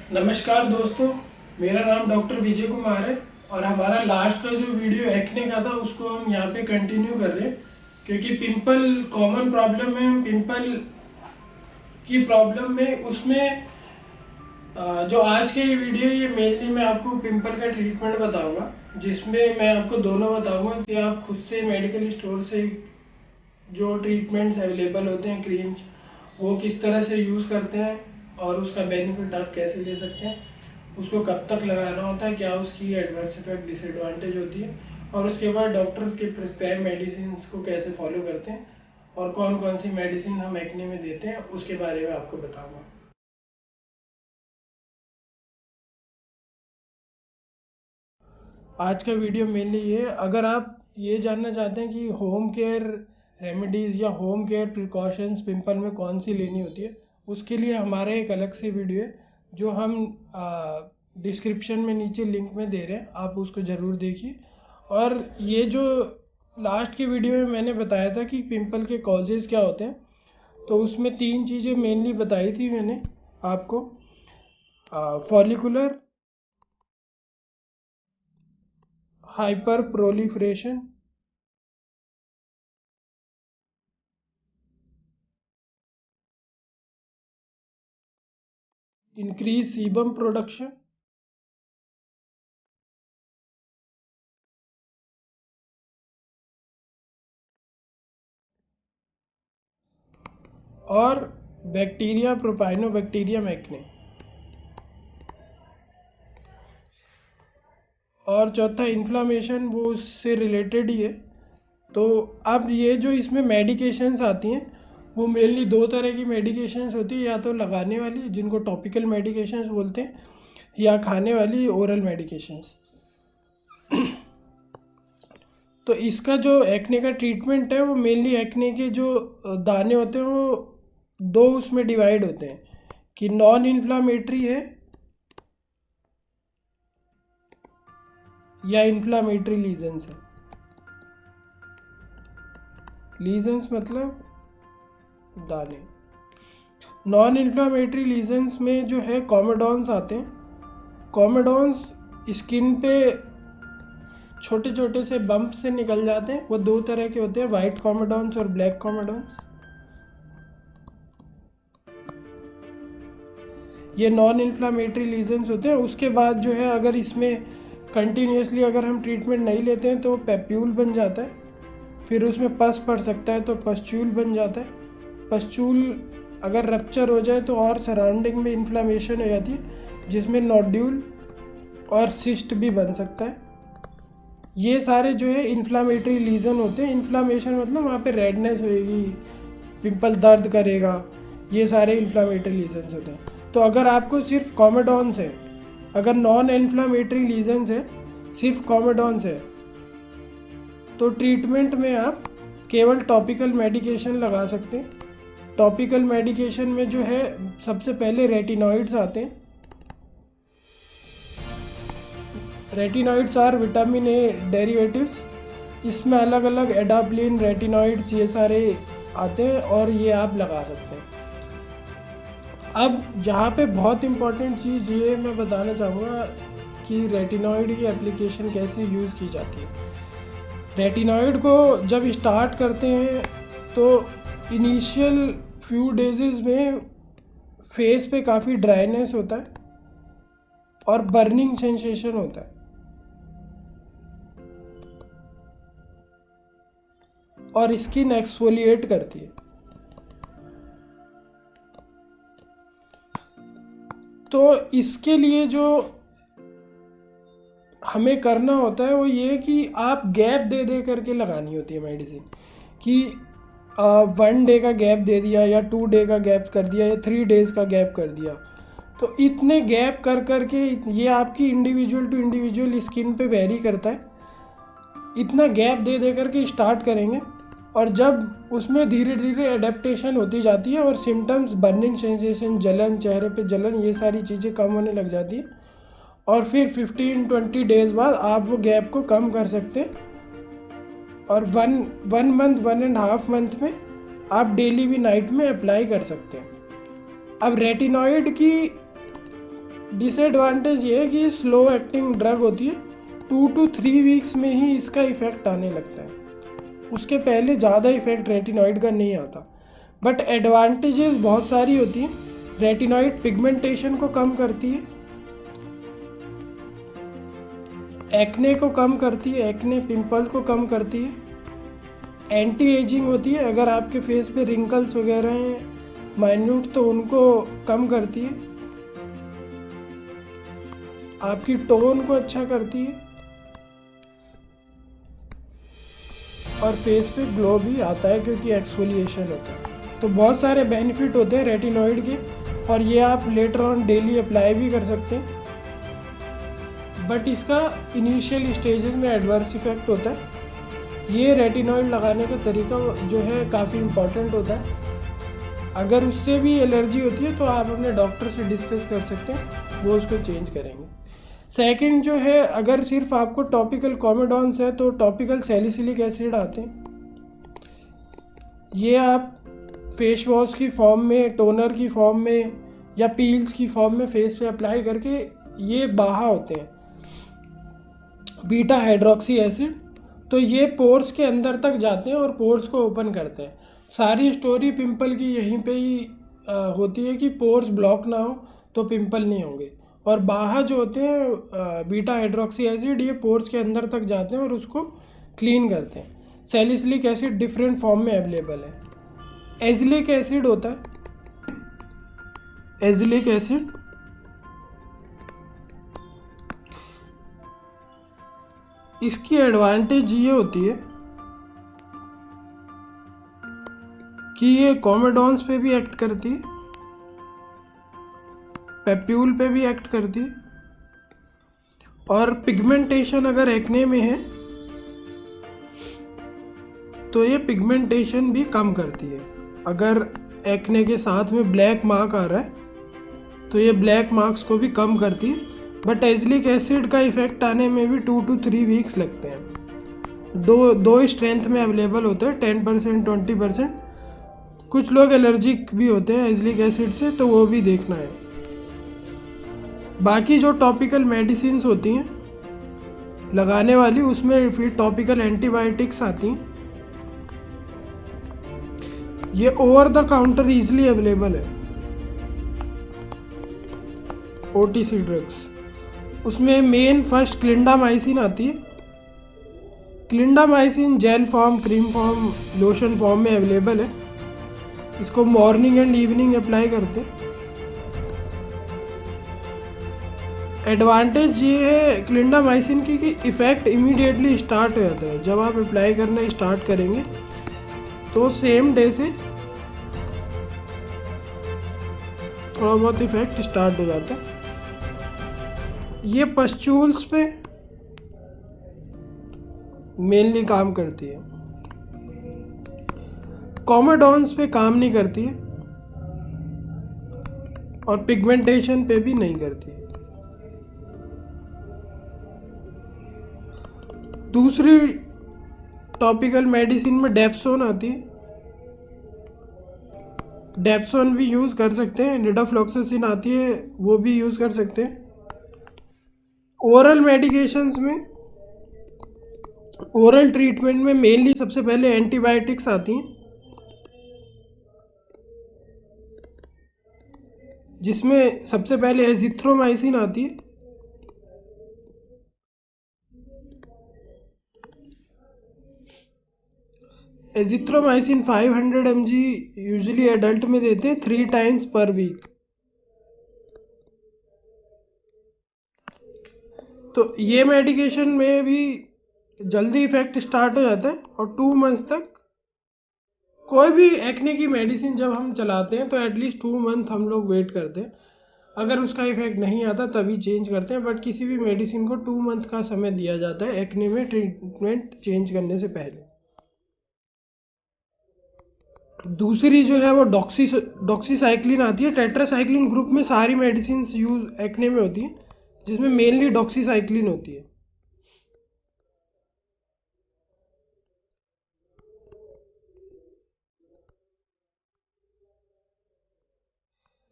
नमस्कार दोस्तों, मेरा नाम डॉक्टर विजय कुमार है और हमारा लास्ट का जो वीडियो एक्ने का था उसको हम यहाँ पे कंटिन्यू कर रहे हैं क्योंकि पिंपल कॉमन प्रॉब्लम है। हम पिंपल की प्रॉब्लम में उसमें जो आज के ये वीडियो ये मेनली मैं आपको पिंपल का ट्रीटमेंट बताऊंगा, जिसमें मैं आपको दोनों बताऊंगा कि आप खुद से मेडिकल स्टोर से जो ट्रीटमेंट्स अवेलेबल होते हैं, क्रीम्स, वो किस तरह से यूज़ करते हैं और उसका बेनिफिट आप कैसे ले सकते हैं, उसको कब तक लगाना होता है, क्या उसकी एडवर्स इफेक्ट डिसएडवांटेज होती है, और उसके बाद डॉक्टर्स के प्रिस्क्राइब मेडिसिन को कैसे फॉलो करते हैं और कौन कौन सी मेडिसिन हम एक्ने में देते हैं उसके बारे में आपको बताऊंगा। आज का वीडियो मेनली ये है, अगर आप ये जानना चाहते हैं कि होम केयर रेमेडीज़ या होम केयर प्रिकॉशंस पिंपल में कौन सी लेनी होती है, उसके लिए हमारा एक अलग से वीडियो है जो हम डिस्क्रिप्शन में नीचे लिंक में दे रहे हैं, आप उसको ज़रूर देखिए। और ये जो लास्ट की वीडियो में मैंने बताया था कि पिंपल के कॉजेज़ क्या होते हैं, तो उसमें 3 चीज़ें मेनली बताई थी मैंने आपको। Follicular hyper proliferation, increase sebum production और बैक्टीरिया प्रोपाइनोबैक्टीरियम एक्ने। और चौथा इन्फ्लामेशन, वो उससे रिलेटेड ही है। तो अब ये जो इसमें मेडिकेशंस आती हैं वो मेनली 2 तरह की मेडिकेशंस होती है, या तो लगाने वाली जिनको टॉपिकल मेडिकेशंस बोलते हैं, या खाने वाली ओरल मेडिकेशंस। तो इसका जो एक्ने का ट्रीटमेंट है वो मेनली एक्ने के जो दाने होते हैं वो 2 उसमें डिवाइड होते हैं कि नॉन इन्फ्लामेटरी है या इन्फ्लामेटरी लीजन्स है। लीजन्स मतलब दाने। नॉन इन्फ्लामेटरी लीजन्स में जो है कॉमेडॉन्स आते हैं। कॉमेडॉन्स स्किन पे छोटे छोटे से बम्प से निकल जाते हैं। वो 2 तरह के होते हैं, वाइट कॉमेडॉन्स और ब्लैक कॉमेडॉन्स। ये नॉन इन्फ्लामेटरी लीजन्स होते हैं। उसके बाद जो है अगर इसमें कंटिन्यूसली अगर हम ट्रीटमेंट नहीं लेते हैं तो पैप्यूल बन जाता है, फिर उसमें पस पड़ सकता है तो पस्चूल बन जाता है। पस्चूल अगर रप्चर हो जाए तो और सराउंडिंग में इन्फ्लामेशन हो जाती है जिसमें नोड्यूल और सिस्ट भी बन सकता है। ये सारे जो है इन्फ्लामेटरी लीजन होते हैं। इन्फ्लामेशन मतलब वहाँ पे रेडनेस होएगी, पिंपल दर्द करेगा, ये सारे इन्फ्लामेटरी लीजन्स होते हैं। तो अगर आपको सिर्फ कॉमेडॉन्स है, अगर नॉन इन्फ्लामेटरी लीजन्स है, सिर्फ कॉमेडॉन्स है, तो ट्रीटमेंट में आप केवल टॉपिकल मेडिकेशन लगा सकते हैं। टॉपिकल मेडिकेशन में जो है सबसे पहले रेटिनॉइड्स आते हैं। Retinoids are vitamin A derivatives. इसमें अलग अलग एडाप्लिन, रेटिनॉइड्स, ये सारे आते हैं और ये आप लगा सकते हैं। अब यहाँ पे बहुत इम्पॉर्टेंट चीज़ ये मैं बताना चाहूँगा कि रेटिनॉइड की एप्लीकेशन कैसे यूज़ की जाती है। रेटिनॉइड को जब स्टार्ट करते हैं तो इनिशियल फ्यू डेज़ में फेस पे काफ़ी ड्राइनेस होता है और बर्निंग सेंसेशन होता है, और स्किन एक्सफोलिएट करती है। तो इसके लिए जो हमें करना होता है वो ये कि आप गैप दे दे करके लगानी होती है मेडिसिन, कि 1 डे का गैप दे दिया या 2 डे का गैप कर दिया या 3 डेज़ का गैप कर दिया। तो इतने गैप कर करके ये आपकी इंडिविजुअल टू इंडिविजुअल स्किन पे वेरी करता है। इतना गैप दे दे करके स्टार्ट करेंगे और जब उसमें धीरे धीरे एडेप्टेशन होती जाती है और सिम्टम्स, बर्निंग सेंसेशन, जलन, चेहरे पे जलन, ये सारी चीज़ें कम होने लग जाती है, और फिर 15-20 डेज़ बाद आप वो गैप को कम कर सकते हैं और 1 मंथ, 1.5 मंथ में आप डेली भी नाइट में अप्लाई कर सकते हैं। अब रेटिनॉइड की डिसएडवांटेज ये है कि स्लो एक्टिंग ड्रग होती है, 2 to 3 वीक्स में ही इसका इफ़ेक्ट आने लगता है, उसके पहले ज़्यादा इफ़ेक्ट रेटिनॉइड का नहीं आता। बट एडवांटेजेस बहुत सारी होती हैं। रेटिनॉइड पिगमेंटेशन को कम करती है, एक्ने को कम करती है, एक्ने पिंपल को कम करती है, एंटी एजिंग होती है, अगर आपके फेस पे रिंकल्स वगैरह हैं माइन्यूट तो उनको कम करती है, आपकी टोन को अच्छा करती है और फेस पे ग्लो भी आता है क्योंकि एक्सफोलिएशन होता है। तो बहुत सारे बेनिफिट होते हैं रेटिनॉइड के, और ये आप लेटर ऑन डेली अप्लाई भी कर सकते हैं। बट इसका इनिशियल स्टेजेस में एडवर्स इफेक्ट होता है। ये रेटिनॉइड लगाने का तरीका जो है काफ़ी इम्पॉर्टेंट होता है। अगर उससे भी एलर्जी होती है तो आप अपने डॉक्टर से डिस्कस कर सकते हैं, वो उसको चेंज करेंगे। सेकंड जो है, अगर सिर्फ आपको टॉपिकल कॉमेडॉन्स है तो टॉपिकल सैलिसिलिक एसिड आते हैं, ये आप फेस वॉश की फॉर्म में, टोनर की फॉर्म में या पील्स की फॉर्म में फेस पे अप्लाई करके, ये बाहा होते हैं बीटा हाइड्रोक्सी एसिड, तो ये पोर्स के अंदर तक जाते हैं और पोर्स को ओपन करते हैं। सारी स्टोरी पिंपल की यहीं पे ही होती है कि पोर्स ब्लॉक ना हो तो पिंपल नहीं होंगे। और बाहा जो होते हैं बीटा हाइड्रोक्सी एसिड, ये पोर्स के अंदर तक जाते हैं और उसको क्लीन करते हैं। सैलिसिलिक एसिड डिफरेंट फॉर्म में अवेलेबल है। एजिलिक एसिड होता है, एजिलिक एसिड इसकी एडवांटेज ये होती है कि ये कॉमेडॉन्स पे भी एक्ट करती है, पेप्यूल पे भी एक्ट करती है, और पिगमेंटेशन अगर एक्ने में है तो ये पिगमेंटेशन भी कम करती है। अगर एक्ने के साथ में ब्लैक मार्क आ रहा है तो ये ब्लैक मार्क्स को भी कम करती है। बट एजिलिक एसिड का इफेक्ट आने में भी 2 to 3 वीक्स लगते हैं। दो स्ट्रेंथ में अवेलेबल होते हैं, 10% 20%। कुछ लोग एलर्जिक भी होते हैं एजिलिक एसिड से, तो वो भी देखना है। बाकी जो टॉपिकल मेडिसिन होती हैं लगाने वाली, उसमें फिर टॉपिकल एंटीबायोटिक्स आती हैं। ये over the counter easily available है, ओटीसी ड्रग्स। उसमें मेन फर्स्ट क्लिंडामाइसिन आती है। Clindamycin jail form, cream form, lotion form में अवेलेबल है। इसको मॉर्निंग एंड इवनिंग अप्लाई करते हैं। एडवांटेज ये है क्लिंडामाइसिन की कि इफ़ेक्ट इमीडिएटली स्टार्ट हो जाता है। जब आप अप्लाई करना स्टार्ट करेंगे तो सेम डे से थोड़ा बहुत इफ़ेक्ट स्टार्ट हो जाता है। ये पस्चूल्स पे मेनली काम करती है, कॉमेडॉन्स पे काम नहीं करती है और पिगमेंटेशन पे भी नहीं करती है। दूसरी टॉपिकल मेडिसिन में डेप्सोन आती है। डेप्सोन भी यूज़ कर सकते हैं। निडाफ्लॉक्सासिन आती है, वो भी यूज़ कर सकते हैं। ओरल मेडिकेशंस में, ओरल ट्रीटमेंट में मेनली सबसे पहले एंटीबायोटिक्स आती हैं, जिसमें सबसे पहले एजिथ्रोमाइसिन आती है। एजिथ्रोमाइसिन 500 mg यूजुअली एडल्ट में देते हैं 3 टाइम्स पर वीक। तो ये मेडिकेशन में भी जल्दी इफेक्ट स्टार्ट हो जाता है और 2 मंथ्स तक। कोई भी एक्ने की मेडिसिन जब हम चलाते हैं तो एटलीस्ट 2 मंथ हम लोग वेट करते हैं। अगर उसका इफेक्ट नहीं आता तभी चेंज करते हैं। बट किसी भी मेडिसिन को 2 मंथ का समय दिया जाता है एक्ने में ट्रीटमेंट चेंज करने से पहले। दूसरी जो है वो डॉक्सीसाइक्लिन आती है। टेट्रासाइक्लिन ग्रुप में सारी मेडिसिन यूज एक्ने में होती है, जिसमें मेनली डॉक्सीसाइक्लिन होती है।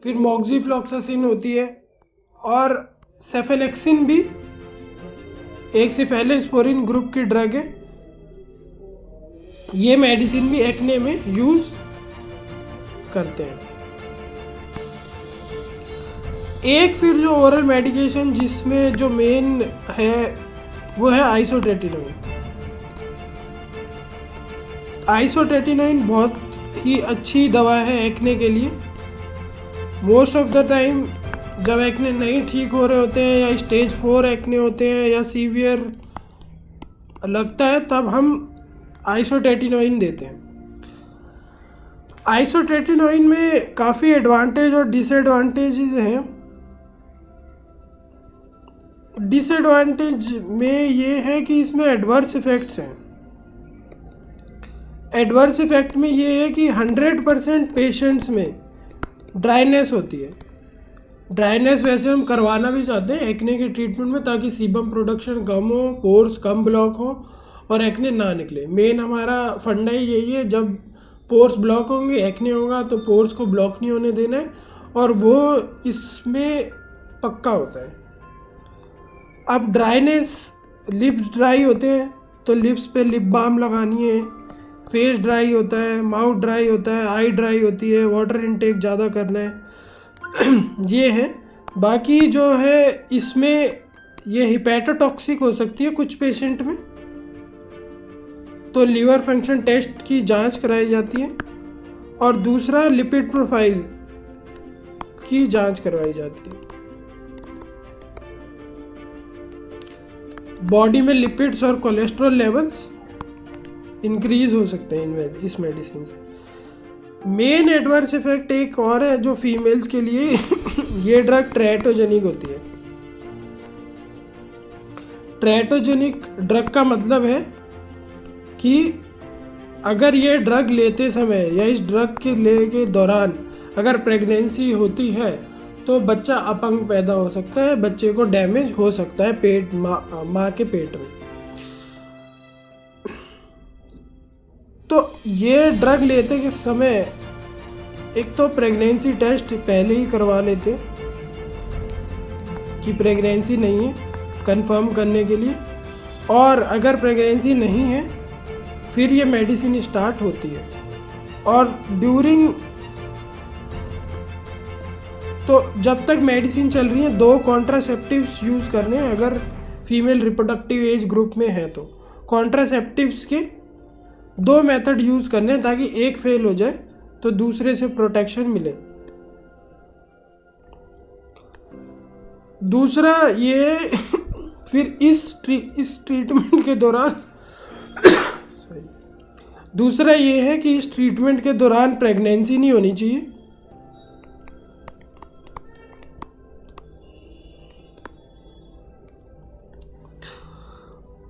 फिर मॉक्सीफ्लॉक्सासिन होती है और सेफेलेक्सिन भी एक सेफेलोस्पोरिन ग्रुप की ड्रग है। ये मेडिसिन भी एक्ने में यूज करते हैं। एक फिर जो ओरल मेडिकेशन जिसमें जो मेन है वो है आइसोट्रेटिनोइन। आइसोट्रेटिनोइन बहुत ही अच्छी दवा है एक्ने के लिए। मोस्ट ऑफ द टाइम जब एक्ने नहीं ठीक हो रहे होते हैं या स्टेज 4 एक्ने होते हैं या सीवियर लगता है तब हम आइसोट्रेटिनोइन देते हैं। आइसोट्रेटिनोइन में काफ़ी एडवांटेज और डिसएडवांटेजेस हैं। डिसएडवांटेज में ये है कि इसमें एडवर्स इफ़ेक्ट्स हैं। एडवर्स इफ़ेक्ट में ये है कि 100% पेशेंट्स में ड्राइनेस होती है। ड्राइनेस वैसे हम करवाना भी चाहते हैं एक्ने के ट्रीटमेंट में, ताकि सीबम प्रोडक्शन कम हो, पोर्स कम ब्लॉक हो और एक्ने ना निकले। मेन हमारा फंडा ही यही है, जब पोर्स ब्लॉक होंगे एक्ने होगा, तो पोर्स को ब्लॉक नहीं होने देना है और वो इसमें पक्का होता है। अब ड्राइनेस, लिप्स ड्राई होते हैं तो लिप्स पे लिप बाम लगानी है। फेस ड्राई होता है, माउथ ड्राई होता है, आई ड्राई होती है, वाटर इनटेक ज़्यादा करना है। ये है। बाकी जो है इसमें ये हिपैटोटॉक्सिक हो सकती है कुछ पेशेंट में, तो लीवर फंक्शन टेस्ट की जांच कराई जाती है। और दूसरा लिपिड प्रोफाइल की जांच करवाई जाती है। बॉडी में लिपिड्स और कोलेस्ट्रॉल लेवल्स इंक्रीज हो सकते हैं इस मेडिसिन से। मेन एडवर्स इफेक्ट एक और है जो फीमेल्स के लिए ये ड्रग ट्रेटोजेनिक होती है। ट्रेटोजेनिक ड्रग का मतलब है कि अगर ये ड्रग लेते समय या इस ड्रग के ले दौरान अगर प्रेगनेंसी होती है तो बच्चा अपंग पैदा हो सकता है, बच्चे को डैमेज हो सकता है पेट माँ के पेट में। तो ये ड्रग लेते के समय एक तो प्रेगनेंसी टेस्ट पहले ही करवा लेते कि प्रेगनेंसी नहीं है, कंफर्म करने के लिए। और अगर प्रेगनेंसी नहीं है फिर ये मेडिसिन स्टार्ट होती है। और ड्यूरिंग, तो जब तक मेडिसिन चल रही है 2 कॉन्ट्रासेप्टिव्स यूज़ करने हैं अगर फीमेल रिप्रोडक्टिव एज ग्रुप में है तो। कॉन्ट्रासेप्टिव्स के 2 मेथड यूज़ करने हैं ताकि एक फेल हो जाए तो दूसरे से प्रोटेक्शन मिले। दूसरा ये फिर इस ट्रीटमेंट के दौरान दूसरा ये है कि इस ट्रीटमेंट के दौरान प्रेगनेंसी नहीं होनी चाहिए।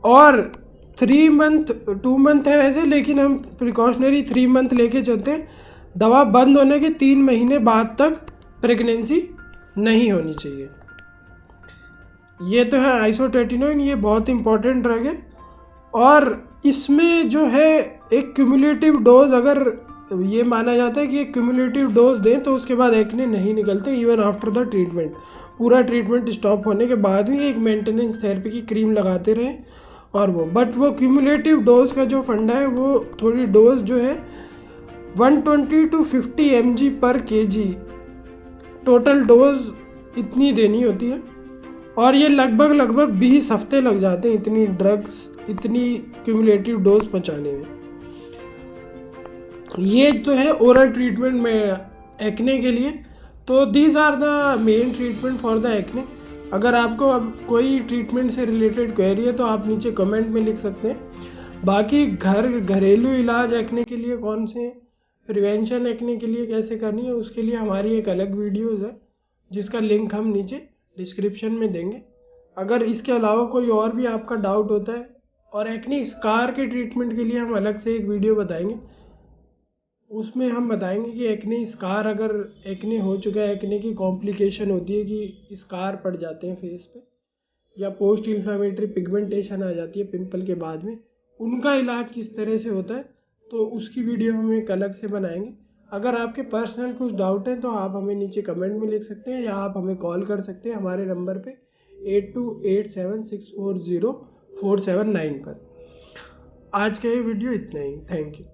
और 3 मंथ 2 मंथ है वैसे, लेकिन हम प्रिकॉशनरी 3 मंथ लेके चलते हैं। दवा बंद होने के 3 महीने बाद तक प्रेगनेंसी नहीं होनी चाहिए। ये तो है आइसोट्रेटिनोइन, ये बहुत इंपॉर्टेंट ड्रग है। और इसमें जो है एक क्यूमुलेटिव डोज, अगर ये माना जाता है कि एक क्यूमुलेटिव डोज दें तो उसके बाद एक्ने नहीं निकलते इवन आफ्टर द ट्रीटमेंट। पूरा ट्रीटमेंट स्टॉप होने के बाद भी एक मेंटेनेंस थेरेपी की क्रीम लगाते रहें और वो क्यूमुलेटिव डोज का जो फंडा है वो थोड़ी डोज जो है 120 to 50 mg पर kg टोटल डोज इतनी देनी होती है। और ये लगभग 20 हफ्ते लग जाते हैं इतनी ड्रग्स, इतनी क्यूमुलेटिव डोज पहुँचाने में। ये तो है ओरल ट्रीटमेंट में एक्ने के लिए। तो these are the main treatment for the acne. अगर आपको अब कोई ट्रीटमेंट से रिलेटेड क्वेरी है तो आप नीचे कमेंट में लिख सकते हैं। बाकी घरेलू इलाज एक्ने के लिए कौन से, प्रिवेंशन एक्ने के लिए कैसे करनी है, उसके लिए हमारी एक अलग वीडियोज़ है जिसका लिंक हम नीचे डिस्क्रिप्शन में देंगे। अगर इसके अलावा कोई और भी आपका डाउट होता है, और एक्ने स्कार के ट्रीटमेंट के लिए हम अलग से एक वीडियो बताएंगे। उसमें हम बताएंगे कि एक्ने स्कार, अगर एक्ने हो चुका है, एक्ने की कॉम्प्लिकेशन होती है कि स्कार पड़ जाते हैं फेस पे, या पोस्ट इन्फ्लेमेटरी पिगमेंटेशन आ जाती है पिंपल के बाद में, उनका इलाज किस तरह से होता है, तो उसकी वीडियो हम एक अलग से बनाएंगे। अगर आपके पर्सनल कुछ डाउट है तो आप हमें नीचे कमेंट में लिख सकते हैं या आप हमें कॉल कर सकते हैं हमारे नंबर पे 8287640479 पर। आज का ये वीडियो इतना ही। Thank you.